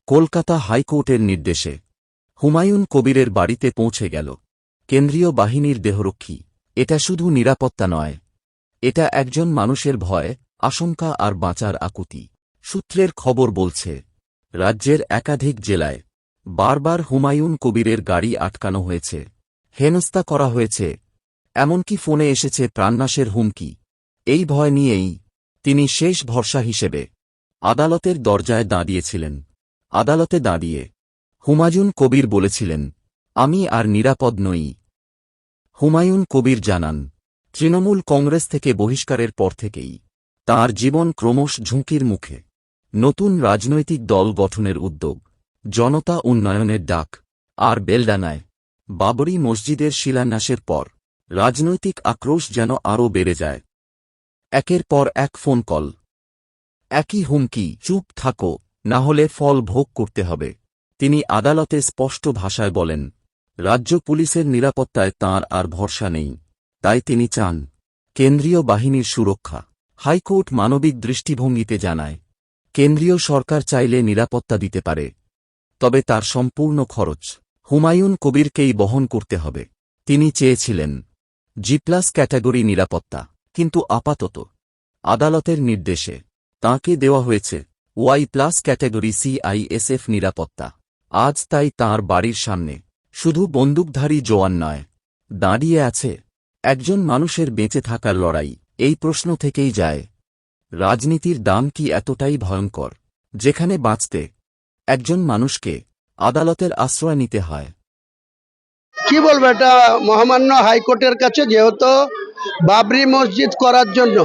কলকাতা হাইকোর্টের নির্দেশে হুমায়ুন কবিরের বাড়িতে পৌঁছে গেল কেন্দ্রীয় বাহিনীর দেহরক্ষী। এটা শুধু নিরাপত্তা নয়, এটা একজন মানুষের ভয়, আশঙ্কা আর বাঁচার আকুতি। সূত্রের খবর বলছে, রাজ্যের একাধিক জেলায় বারবার হুমায়ুন কবিরের গাড়ি আটকানো হয়েছে, হেনস্থা করা হয়েছে, এমনকি ফোনে এসেছে প্রাণনাশের হুমকি। এই ভয় নিয়েই তিনি শেষ ভরসা হিসেবে আদালতের দরজায় দাঁড়িয়েছিলেন। আদালতে দাঁড়িয়ে হুমায়ুন কবির বলেছিলেন, আমি আর নিরাপদ নই। হুমায়ুন কবির জানান, তৃণমূল কংগ্রেস থেকে বহিষ্কারের পর থেকেই তাঁর জীবন ক্রমশ ঝুঁকির মুখে। নতুন রাজনৈতিক দল গঠনের উদ্যোগ, জনতা উন্নয়নের ডাক, আর বেলডানায় বাবরি মসজিদের শিলান্যাসের পর রাজনৈতিক আক্রোশ যেন আরও বেড়ে যায়। একের পর এক ফোন কল, একই হুমকি, চুপ থাকো, না হলে ফল ভোগ করতে হবে। তিনি আদালতে স্পষ্ট ভাষায় বলেন, রাজ্য পুলিশের নিরাপত্তায় তাঁর আর ভরসা নেই। তাই তিনি চান কেন্দ্রীয় বাহিনীর সুরক্ষা। হাইকোর্ট মানবিক দৃষ্টিভঙ্গিতে জানায়, কেন্দ্রীয় সরকার চাইলে নিরাপত্তা দিতে পারে, তবে তার সম্পূর্ণ খরচ হুমায়ুন কবিরকেই বহন করতে হবে। তিনি চেয়েছিলেন G+ ক্যাটাগরি নিরাপত্তা, কিন্তু আপাতত আদালতের নির্দেশে তাঁকে দেওয়া হয়েছে Y+ ক্যাটাগরি CISF নিরাপত্তা। আজ তাই তাঁর বাড়ির সামনে শুধু বন্দুকধারী জওয়ান নয়, দাঁড়িয়ে আছে একজন মানুষের বেঁচে থাকার লড়াই। এই প্রশ্ন থেকেই যায়, রাজনীতির দাম কি এতটাই ভয়ঙ্কর, যেখানে বাঁচতে একজন মানুষকে আদালতের আশ্রয় নিতে হয়? কি বলবো, এটা মহামান্য হাইকোর্টের কাছে, যেহেতু বাবরি মসজিদ করার জন্য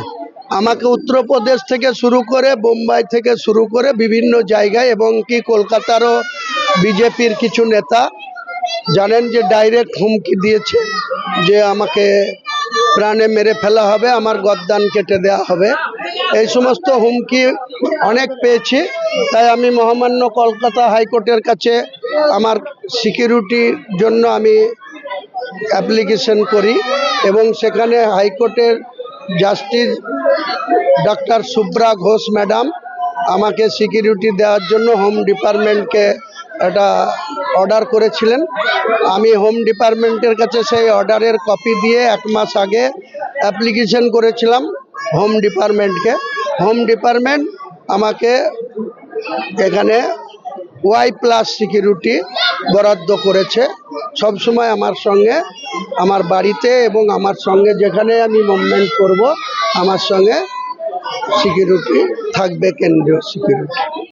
আমাকে উত্তরপ্রদেশ থেকে শুরু করে, বোম্বাই থেকে শুরু করে বিভিন্ন জায়গায়, এবং কি কলকাতারও বিজেপির কিছু নেতা জানেন যে ডাইরেক্ট হুমকি দিয়েছে যে আমাকে প্রাণে মেরে ফেলা হবে, আমার গর্দান কেটে দেওয়া হবে। এই সমস্ত হুমকি অনেক পেয়েছি। তাই আমি মহামান্য কলকাতা হাইকোর্টের কাছে আমার সিকিউরিটির জন্য আমি অ্যাপ্লিকেশন করি, এবং সেখানে হাইকোর্টের justice doctor Subra Ghosh madam আমাকে সিকিউরিটি দেওয়ার জন্য হোম ডিপার্টমেন্টকে একটা অর্ডার করেছিলেন। আমি হোম ডিপার্টমেন্টের কাছে সেই অর্ডারের কপি দিয়ে 1 মাস আগে অ্যাপ্লিকেশন করেছিলাম হোম ডিপার্টমেন্টকে। হোম ডিপার্টমেন্ট আমাকে এখানে Y+ সিকিউরিটি বরাদ্দ করেছে। সবসময় আমার সঙ্গে, আমার বাড়িতে এবং আমার সঙ্গে যেখানে আমি মুভমেন্ট করব, আমার সঙ্গে সিকিউরিটি থাকবে, কেন্দ্রীয় সিকিউরিটি।